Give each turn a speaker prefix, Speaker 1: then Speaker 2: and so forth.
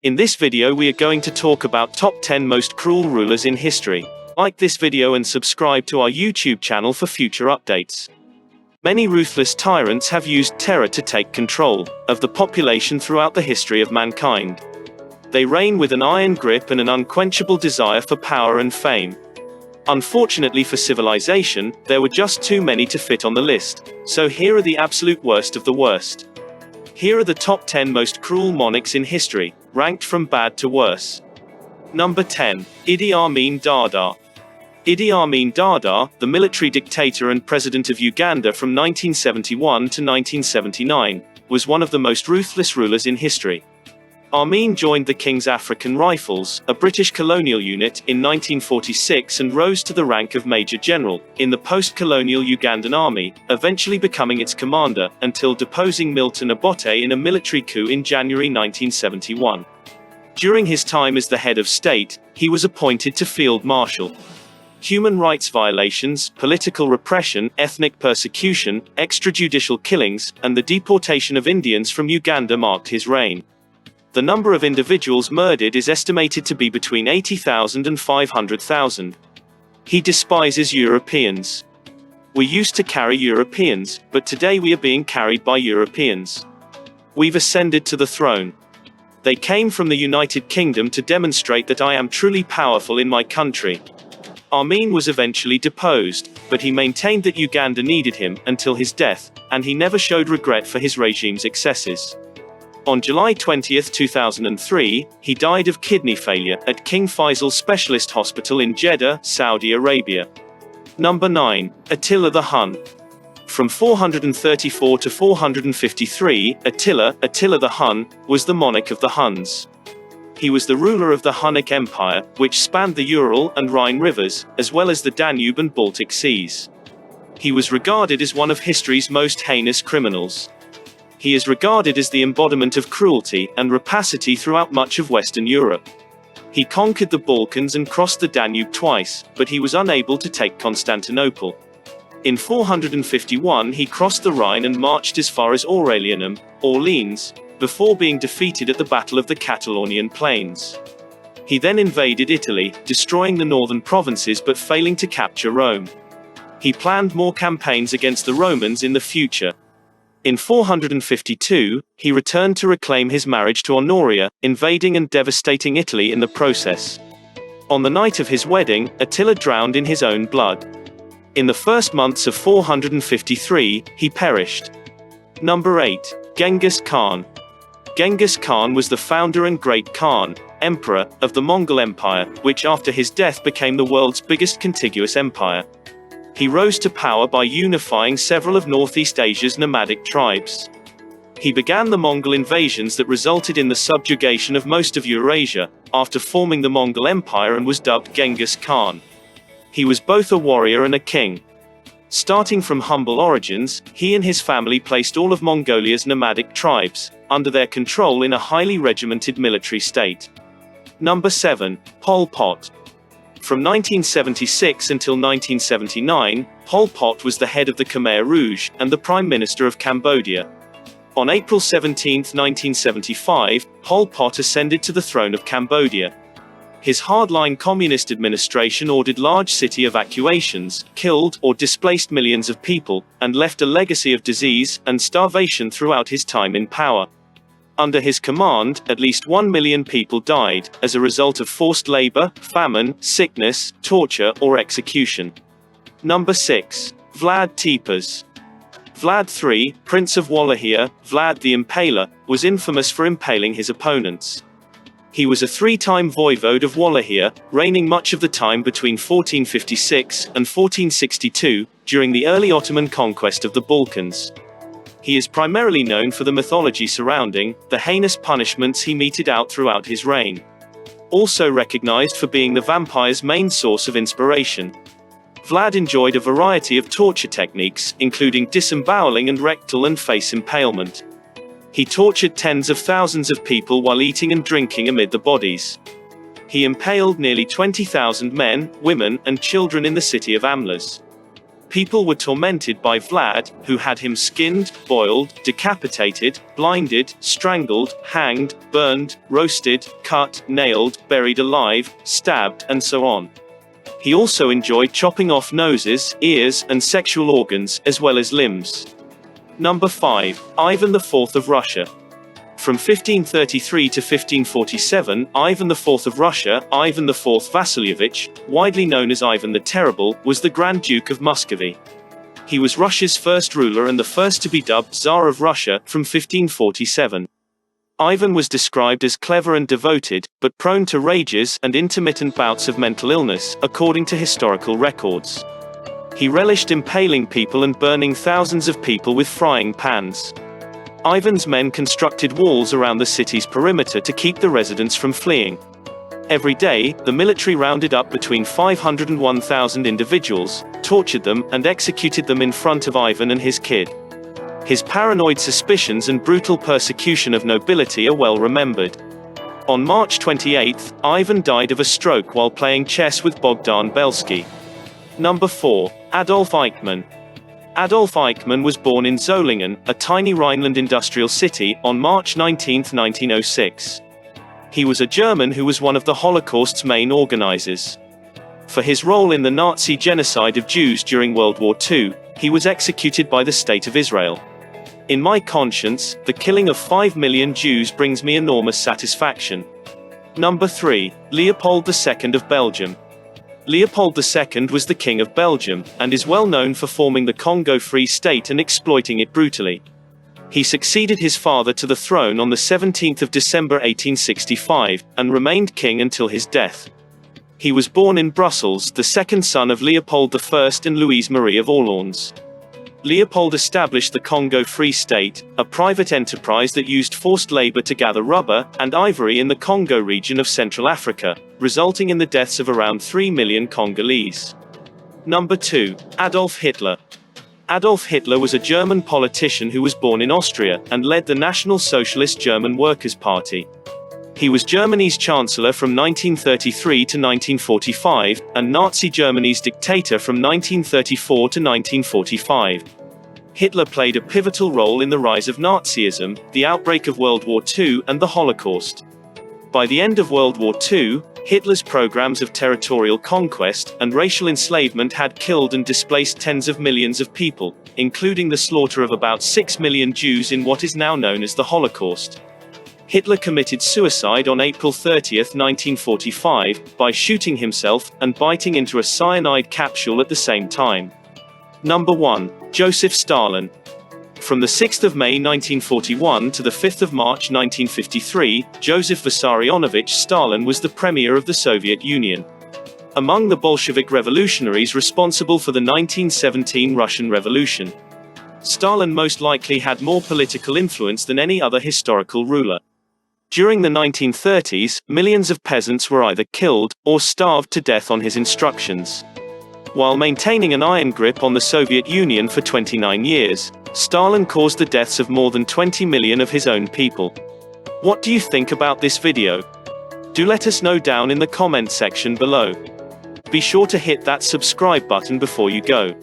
Speaker 1: In this video we are going to talk about top 10 most cruel rulers in history. Like this video and subscribe to our YouTube channel for future updates. Many ruthless tyrants have used terror to take control of the population throughout the history of mankind. They reign with an iron grip and an unquenchable desire for power and fame. Unfortunately for civilization, there were just too many to fit on the list, so here are the absolute worst of the worst. Here are the top 10 most cruel monarchs in history, ranked from bad to worse. Number 10. Idi Amin Dada. Idi Amin Dada, the military dictator and president of Uganda from 1971 to 1979, was one of the most ruthless rulers in history. Amin joined the King's African Rifles, a British colonial unit, in 1946 and rose to the rank of Major General in the post-colonial Ugandan army, eventually becoming its commander, until deposing Milton Obote in a military coup in January 1971. During his time as the head of state, he was appointed to Field Marshal. Human rights violations, political repression, ethnic persecution, extrajudicial killings, and the deportation of Indians from Uganda marked his reign. The number of individuals murdered is estimated to be between 80,000 and 500,000. He despises Europeans. We used to carry Europeans, but today we are being carried by Europeans. We've ascended to the throne. They came from the United Kingdom to demonstrate that I am truly powerful in my country. Amin was eventually deposed, but he maintained that Uganda needed him until his death, and he never showed regret for his regime's excesses. On July 20, 2003, he died of kidney failure at King Faisal Specialist Hospital in Jeddah, Saudi Arabia. Number 9. Attila the Hun. From 434 to 453, Attila the Hun, was the monarch of the Huns. He was the ruler of the Hunnic Empire, which spanned the Ural and Rhine rivers, as well as the Danube and Baltic seas. He was regarded as one of history's most heinous criminals. He is regarded as the embodiment of cruelty and rapacity throughout much of Western Europe. He conquered the Balkans and crossed the Danube twice, but he was unable to take Constantinople. In 451 he crossed the Rhine and marched as far as Aurelianum, Orleans, before being defeated at the Battle of the Catalonian Plains. He then invaded Italy, destroying the northern provinces but failing to capture Rome. He planned more campaigns against the Romans in the future. In 452, he returned to reclaim his marriage to Honoria, invading and devastating Italy in the process. On the night of his wedding, Attila drowned in his own blood. In the first months of 453, he perished. Number 8. Genghis Khan. Genghis Khan was the founder and great Khan, emperor, of the Mongol Empire, which after his death became the world's biggest contiguous empire. He rose to power by unifying several of Northeast Asia's nomadic tribes. He began the Mongol invasions that resulted in the subjugation of most of Eurasia, after forming the Mongol Empire, and was dubbed Genghis Khan. He was both a warrior and a king. Starting from humble origins, he and his family placed all of Mongolia's nomadic tribes under their control in a highly regimented military state. Number 7. Pol Pot. From 1976 until 1979, Pol Pot was the head of the Khmer Rouge and the Prime Minister of Cambodia. On April 17, 1975, Pol Pot ascended to the throne of Cambodia. His hardline communist administration ordered large city evacuations, killed or displaced millions of people, and left a legacy of disease and starvation throughout his time in power. Under his command, at least 1 million people died, as a result of forced labor, famine, sickness, torture, or execution. Number 6. Vlad Tepes. Vlad III, Prince of Wallachia, Vlad the Impaler, was infamous for impaling his opponents. He was a three-time voivode of Wallachia, reigning much of the time between 1456 and 1462, during the early Ottoman conquest of the Balkans. He is primarily known for the mythology surrounding the heinous punishments he meted out throughout his reign. Also recognized for being the vampire's main source of inspiration. Vlad enjoyed a variety of torture techniques, including disemboweling and rectal and face impalement. He tortured tens of thousands of people while eating and drinking amid the bodies. He impaled nearly 20,000 men, women, and children in the city of Amlas. People were tormented by Vlad, who had him skinned, boiled, decapitated, blinded, strangled, hanged, burned, roasted, cut, nailed, buried alive, stabbed, and so on. He also enjoyed chopping off noses, ears, and sexual organs, as well as limbs. Number 5. Ivan IV of Russia. From 1533 to 1547, Ivan IV of Russia, Ivan IV Vasilyevich, widely known as Ivan the Terrible, was the Grand Duke of Muscovy. He was Russia's first ruler and the first to be dubbed Tsar of Russia, from 1547. Ivan was described as clever and devoted, but prone to rages and intermittent bouts of mental illness, according to historical records. He relished impaling people and burning thousands of people with frying pans. Ivan's men constructed walls around the city's perimeter to keep the residents from fleeing. Every day, the military rounded up between 500 and 1,000 individuals, tortured them, and executed them in front of Ivan and his kid. His paranoid suspicions and brutal persecution of nobility are well remembered. On March 28, Ivan died of a stroke while playing chess with Bogdan Belsky. Number 4. Adolf Eichmann. Adolf Eichmann was born in Solingen, a tiny Rhineland industrial city, on March 19, 1906. He was a German who was one of the Holocaust's main organizers. For his role in the Nazi genocide of Jews during World War II, he was executed by the State of Israel. In my conscience, the killing of 5 million Jews brings me enormous satisfaction. Number 3. Leopold II of Belgium. Leopold II was the King of Belgium, and is well known for forming the Congo Free State and exploiting it brutally. He succeeded his father to the throne on the 17th of December 1865, and remained king until his death. He was born in Brussels, the second son of Leopold I and Louise Marie of Orleans. Leopold established the Congo Free State, a private enterprise that used forced labor to gather rubber and ivory in the Congo region of Central Africa, resulting in the deaths of around 3 million Congolese. Number 2. Adolf Hitler. Adolf Hitler was a German politician who was born in Austria, and led the National Socialist German Workers' Party. He was Germany's chancellor from 1933 to 1945, and Nazi Germany's dictator from 1934 to 1945. Hitler played a pivotal role in the rise of Nazism, the outbreak of World War II, and the Holocaust. By the end of World War II, Hitler's programs of territorial conquest and racial enslavement had killed and displaced tens of millions of people, including the slaughter of about 6 million Jews in what is now known as the Holocaust. Hitler committed suicide on April 30, 1945, by shooting himself and biting into a cyanide capsule at the same time. Number 1. Joseph Stalin. From the 6th of May 1941 to the 5th of March 1953, Joseph Vissarionovich Stalin was the premier of the Soviet Union. Among the Bolshevik revolutionaries responsible for the 1917 Russian Revolution, Stalin most likely had more political influence than any other historical ruler. During the 1930s, millions of peasants were either killed or starved to death on his instructions. While maintaining an iron grip on the Soviet Union for 29 years, Stalin caused the deaths of more than 20 million of his own people. What do you think about this video? Do let us know down in the comment section below. Be sure to hit that subscribe button before you go.